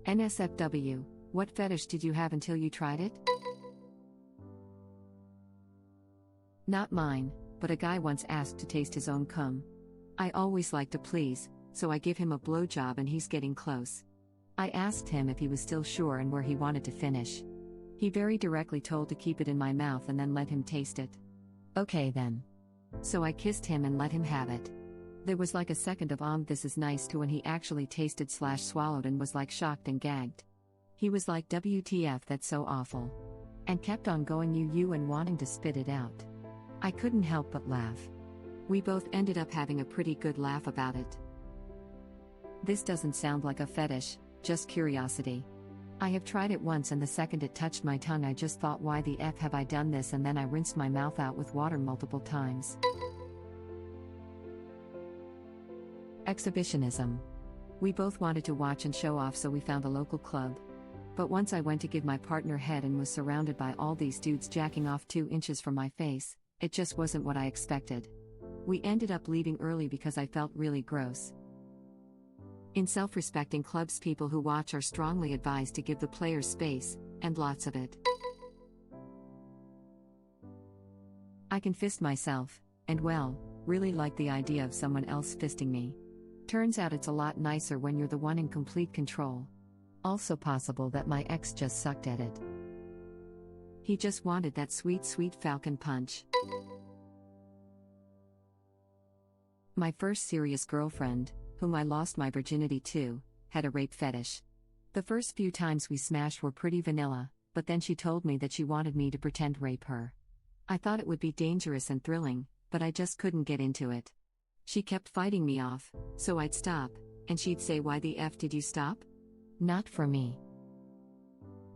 NSFW, what fetish did you have until you tried it? Not mine, but a guy once asked to taste his own cum. I always like to please, so I give him a blowjob and he's getting close. I asked him if he was still sure and where he wanted to finish. He very directly told to keep it in my mouth and then let him taste it. Okay then. So I kissed him and let him have it. There was like a second of this is nice to when he actually tasted/swallowed and was like shocked and gagged. He was like WTF, that's so awful. And kept on going you and wanting to spit it out. I couldn't help but laugh. We both ended up having a pretty good laugh about it. This doesn't sound like a fetish, just curiosity. I have tried it once and the second it touched my tongue I just thought, why the F have I done this, and then I rinsed my mouth out with water multiple times. Exhibitionism. We both wanted to watch and show off, so we found a local club. But once I went to give my partner head and was surrounded by all these dudes jacking off 2 inches from my face, it just wasn't what I expected. We ended up leaving early because I felt really gross. In self-respecting clubs, people who watch are strongly advised to give the players space, and lots of it. I can fist myself, and well, really like the idea of someone else fisting me. Turns out it's a lot nicer when you're the one in complete control. Also possible that my ex just sucked at it. He just wanted that sweet, sweet falcon punch. My first serious girlfriend, whom I lost my virginity to, had a rape fetish. The first few times we smashed were pretty vanilla, but then she told me that she wanted me to pretend rape her. I thought it would be dangerous and thrilling, but I just couldn't get into it. She kept fighting me off, so I'd stop, and she'd say, "Why the F did you stop?" Not for me.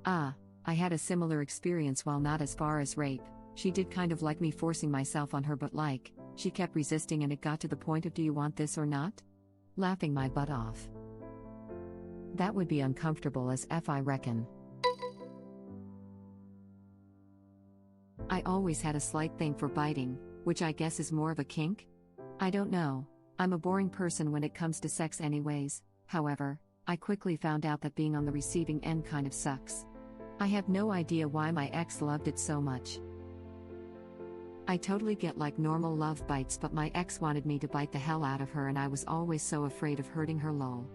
I had a similar experience, while not as far as rape. She did kind of like me forcing myself on her, but she kept resisting and it got to the point of, "Do you want this or not?" Laughing my butt off. That would be uncomfortable as F, I reckon. I always had a slight thing for biting, which I guess is more of a kink? I don't know. I'm a boring person when it comes to sex anyways. However, I quickly found out that being on the receiving end kind of sucks. I have no idea why my ex loved it so much. I totally get like normal love bites, but my ex wanted me to bite the hell out of her and I was always so afraid of hurting her, lol.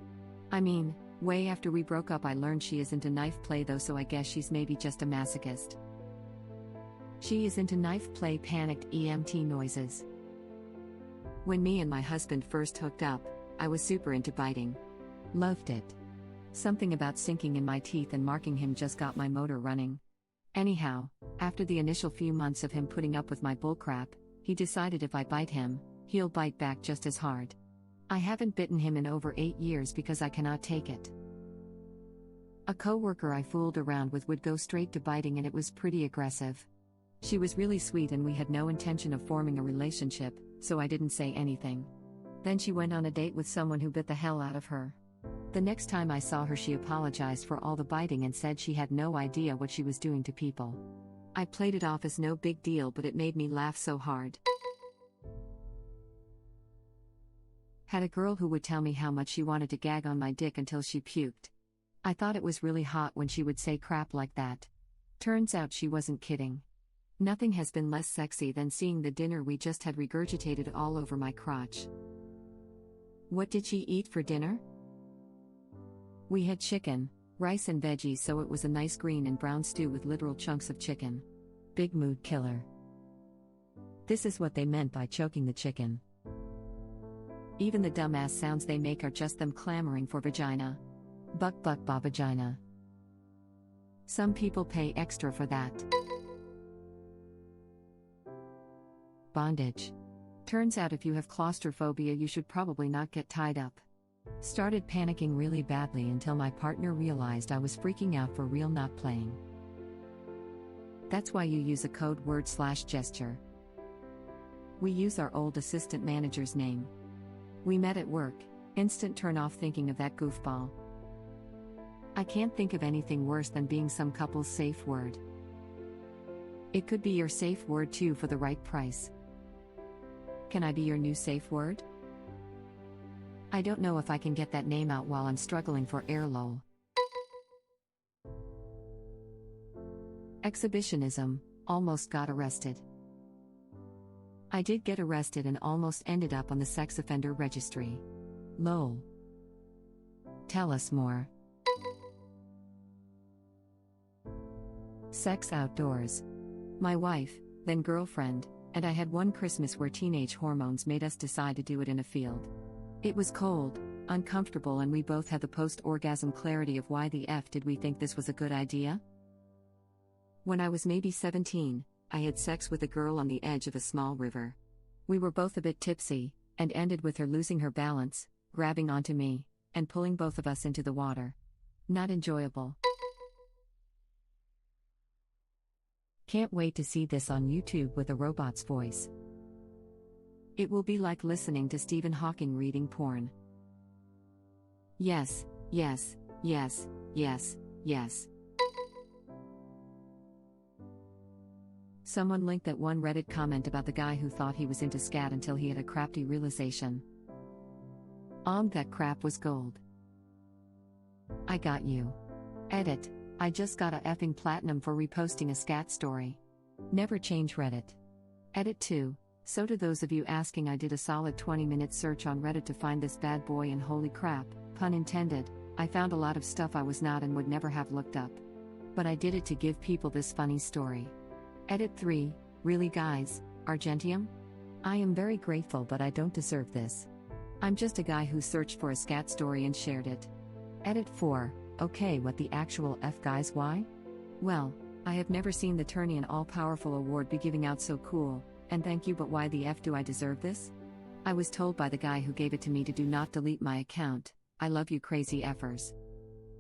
I mean, way after we broke up I learned she is into knife play though, so I guess she's maybe just a masochist. She is into knife play, panicked EMT noises. When me and my husband first hooked up, I was super into biting. Loved it. Something about sinking in my teeth and marking him just got my motor running. Anyhow, after the initial few months of him putting up with my bullcrap, he decided if I bite him, he'll bite back just as hard. I haven't bitten him in over 8 years because I cannot take it. A coworker I fooled around with would go straight to biting and it was pretty aggressive. She was really sweet and we had no intention of forming a relationship, so I didn't say anything. Then she went on a date with someone who bit the hell out of her. The next time I saw her she apologized for all the biting and said she had no idea what she was doing to people. I played it off as no big deal, but it made me laugh so hard. Had a girl who would tell me how much she wanted to gag on my dick until she puked. I thought it was really hot when she would say crap like that. Turns out she wasn't kidding. Nothing has been less sexy than seeing the dinner we just had regurgitated all over my crotch. What did she eat for dinner? We had chicken, rice and veggies, so it was a nice green and brown stew with literal chunks of chicken. Big mood killer. This is what they meant by choking the chicken. Even the dumbass sounds they make are just them clamoring for vagina. Buck buck ba vagina. Some people pay extra for that. Bondage. Turns out if you have claustrophobia you should probably not get tied up. Started panicking really badly until my partner realized I was freaking out for real, not playing. That's why you use a code word/gesture. We use our old assistant manager's name. We met at work, instant turn off thinking of that goofball. I can't think of anything worse than being some couple's safe word. It could be your safe word too for the right price. Can I be your new safe word? I don't know if I can get that name out while I'm struggling for air, lol. Exhibitionism, almost got arrested. I did get arrested and almost ended up on the sex offender registry. Lol. Tell us more. Sex outdoors. My wife, then girlfriend, and I had one Christmas where teenage hormones made us decide to do it in a field. It was cold, uncomfortable, and we both had the post-orgasm clarity of why the F did we think this was a good idea? When I was maybe 17, I had sex with a girl on the edge of a small river. We were both a bit tipsy, and ended with her losing her balance, grabbing onto me, and pulling both of us into the water. Not enjoyable. Can't wait to see this on YouTube with a robot's voice. It will be like listening to Stephen Hawking reading porn. Yes, yes, yes, yes, yes. Someone linked that one Reddit comment about the guy who thought he was into scat until he had a crafty realization. That crap was gold. I got you. Edit. I just got a effing platinum for reposting a scat story. Never change Reddit. Edit 2. So to those of you asking, I did a solid 20-minute search on Reddit to find this bad boy, and holy crap, pun intended, I found a lot of stuff I was not and would never have looked up. But I did it to give people this funny story. Edit 3. Really guys, Argentium? I am very grateful, but I don't deserve this. I'm just a guy who searched for a scat story and shared it. Edit 4. Okay, what the actual F, guys? Why? Well, I have never seen the Tourney and All-Powerful Award be giving out so cool, and thank you, but why the F do I deserve this? I was told by the guy who gave it to me to do not delete my account. I love you crazy effers.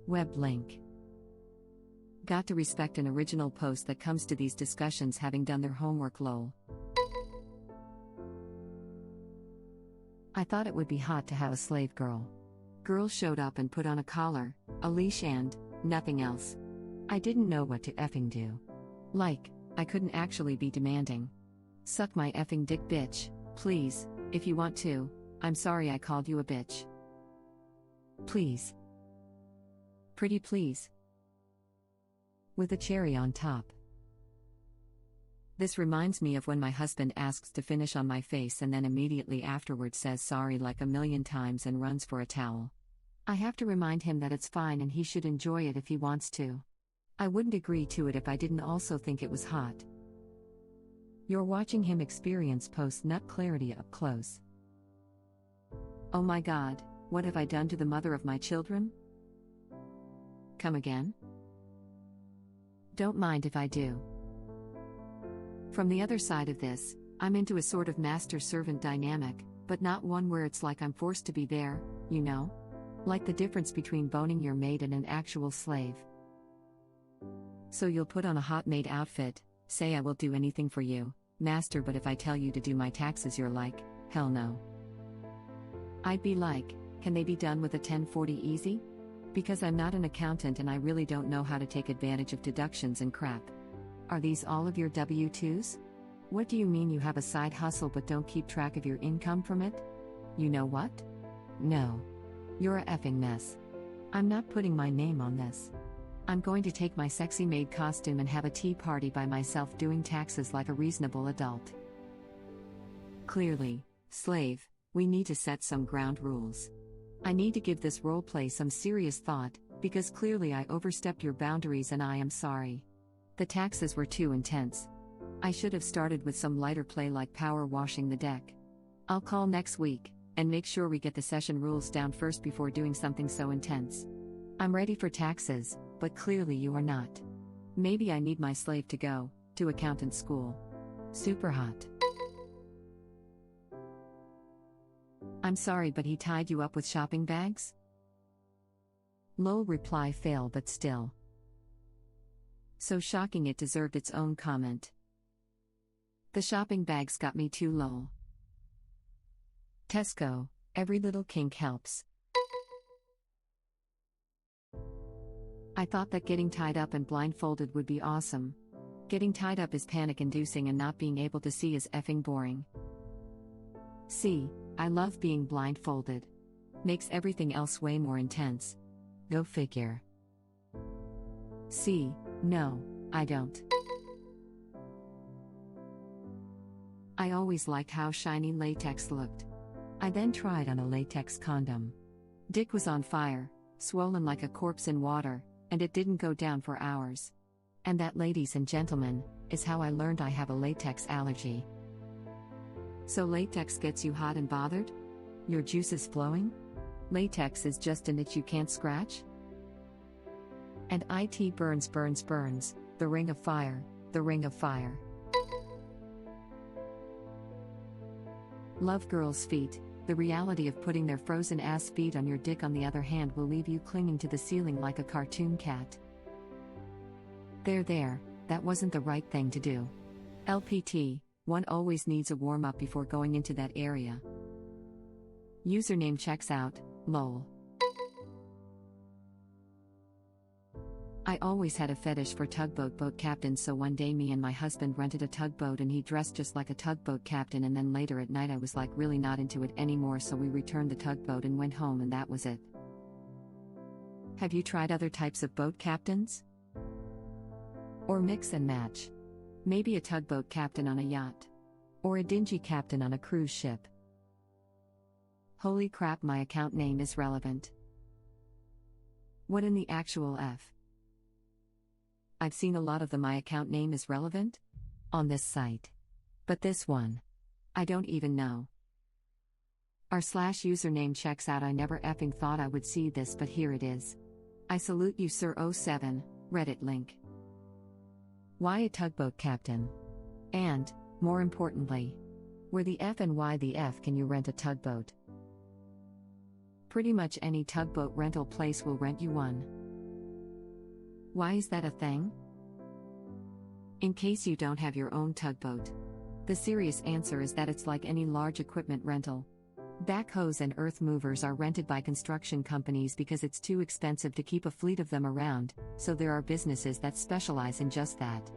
Web link. Got to respect an original post that comes to these discussions having done their homework, lol. I thought it would be hot to have a slave girl. Girl showed up and put on a collar, a leash, and nothing else. I didn't know what to effing do. Like, I couldn't actually be demanding. Suck my effing dick, bitch, please, if you want to. I'm sorry I called you a bitch. Please. Pretty please. With a cherry on top. This reminds me of when my husband asks to finish on my face and then immediately afterwards says sorry like a million times and runs for a towel. I have to remind him that it's fine and he should enjoy it if he wants to. I wouldn't agree to it if I didn't also think it was hot. You're watching him experience post-nut clarity up close. Oh my god, what have I done to the mother of my children? Come again? Don't mind if I do. From the other side of this, I'm into a sort of master-servant dynamic, but not one where it's like I'm forced to be there, you know? Like the difference between boning your maid and an actual slave. So you'll put on a hot maid outfit, say I will do anything for you, master, but if I tell you to do my taxes you're like, hell no. I'd be like, can they be done with a 1040 easy? Because I'm not an accountant and I really don't know how to take advantage of deductions and crap. Are these all of your W-2s? What do you mean you have a side hustle but don't keep track of your income from it? You know what? No. You're a effing mess. I'm not putting my name on this. I'm going to take my sexy maid costume and have a tea party by myself doing taxes like a reasonable adult. Clearly, slave, we need to set some ground rules. I need to give this roleplay some serious thought, because clearly I overstepped your boundaries and I am sorry. The taxes were too intense. I should have started with some lighter play like power washing the deck. I'll call next week, and make sure we get the session rules down first before doing something so intense. I'm ready for taxes, but clearly you are not. Maybe I need my slave to go to accountant school. Super hot. I'm sorry, but he tied you up with shopping bags? Lol reply fail, but still. So shocking it deserved its own comment. The shopping bags got me too, lol. Tesco, every little kink helps. I thought that getting tied up and blindfolded would be awesome. Getting tied up is panic-inducing and not being able to see is effing boring. See, I love being blindfolded. Makes everything else way more intense. Go figure. See, no, I don't. I always liked how shiny latex looked. I then tried on a latex condom. Dick was on fire, swollen like a corpse in water, and it didn't go down for hours. And that, ladies and gentlemen, is how I learned I have a latex allergy. So latex gets you hot and bothered? Your juices flowing? Latex is just an itch you can't scratch? And it burns, burns, burns, the ring of fire, the ring of fire. Love girls' feet. The reality of putting their frozen ass feet on your dick, on the other hand, will leave you clinging to the ceiling like a cartoon cat. There, that wasn't the right thing to do. LPT, one always needs a warm-up before going into that area. Username checks out, lol. I always had a fetish for tugboat boat captains, so one day me and my husband rented a tugboat and he dressed just like a tugboat captain, and then later at night I was like really not into it anymore, so we returned the tugboat and went home, and that was it. Have you tried other types of boat captains? Or mix and match? Maybe a tugboat captain on a yacht? Or a dingy captain on a cruise ship? Holy crap, my account name is relevant. What in the actual F? I've seen a lot of the my account name is relevant on this site. But this one, I don't even know. R/username checks out. I never effing thought I would see this, but here it is. I salute you, Sir 07, Reddit link. Why a tugboat captain? And, more importantly, where the F and why the F can you rent a tugboat? Pretty much any tugboat rental place will rent you one. Why is that a thing? In case you don't have your own tugboat, the serious answer is that it's like any large equipment rental. Backhoes and earth movers are rented by construction companies because it's too expensive to keep a fleet of them around, so there are businesses that specialize in just that.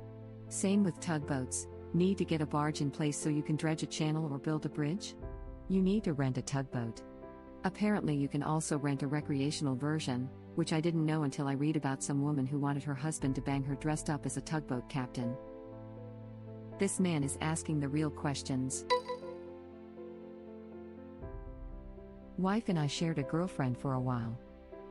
Same with tugboats. Need to get a barge in place so you can dredge a channel or build a bridge? You need to rent a tugboat. Apparently you can also rent a recreational version, which I didn't know until I read about some woman who wanted her husband to bang her dressed up as a tugboat captain. This man is asking the real questions. Wife and I shared a girlfriend for a while.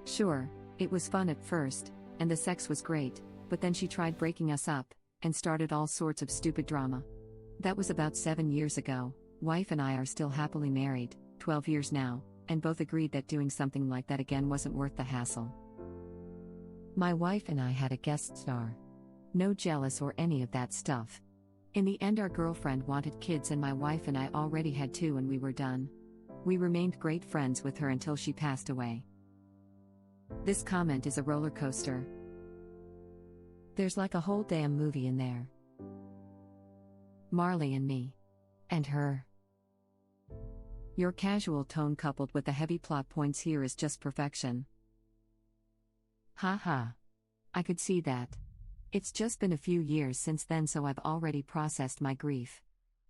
Sure, it was fun at first, and the sex was great, but then she tried breaking us up, and started all sorts of stupid drama. That was about 7 years ago. Wife and I are still happily married, 12 years now, and both agreed that doing something like that again wasn't worth the hassle. My wife and I had a guest star. No jealous or any of that stuff. In the end, our girlfriend wanted kids and my wife and I already had 2 and we were done. We remained great friends with her until she passed away. This comment is a roller coaster. There's like a whole damn movie in there. Marley and me. And her. Your casual tone coupled with the heavy plot points here is just perfection. Haha. I could see that. It's just been a few years since then, so I've already processed my grief.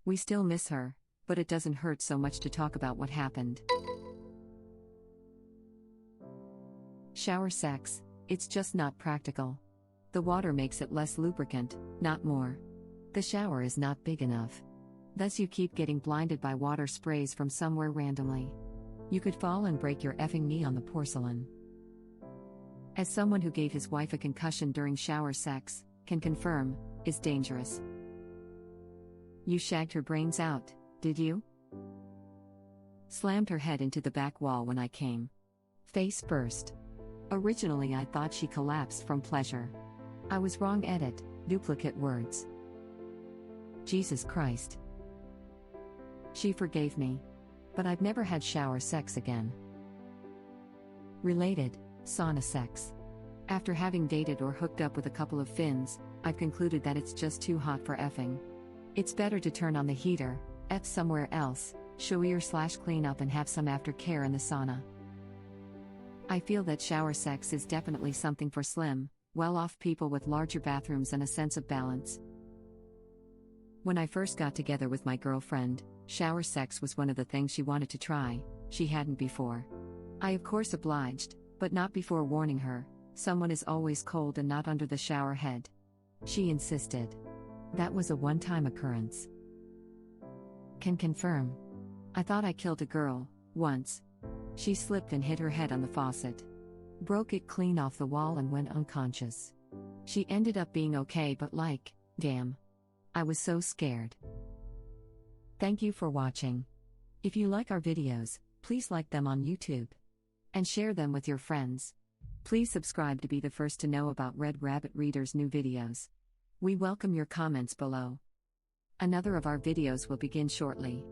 We still miss her, but it doesn't hurt so much to talk about what happened. Shower sex, it's just not practical. The water makes it less lubricant, not more. The shower is not big enough. Thus you keep getting blinded by water sprays from somewhere randomly. You could fall and break your effing knee on the porcelain. As someone who gave his wife a concussion during shower sex, can confirm, is dangerous. You shagged her brains out, did you? Slammed her head into the back wall when I came. Face first. Originally I thought she collapsed from pleasure. I was wrong. Edit, duplicate words. Jesus Christ. She forgave me. But I've never had shower sex again. Related, sauna sex. After having dated or hooked up with a couple of Finns, I've concluded that it's just too hot for effing. It's better to turn on the heater, F somewhere else, shower/clean up and have some aftercare in the sauna. I feel that shower sex is definitely something for slim, well-off people with larger bathrooms and a sense of balance. When I first got together with my girlfriend, shower sex was one of the things she wanted to try. She hadn't before. I of course obliged, but not before warning her, someone is always cold and not under the shower head. She insisted. That was a one-time occurrence. Can confirm. I thought I killed a girl, once. She slipped and hit her head on the faucet. Broke it clean off the wall and went unconscious. She ended up being okay, but damn. I was so scared. Thank you for watching. If you like our videos, please like them on YouTube. And share them with your friends. Please subscribe to be the first to know about Red Rabbit Reader's new videos. We welcome your comments below. Another of our videos will begin shortly.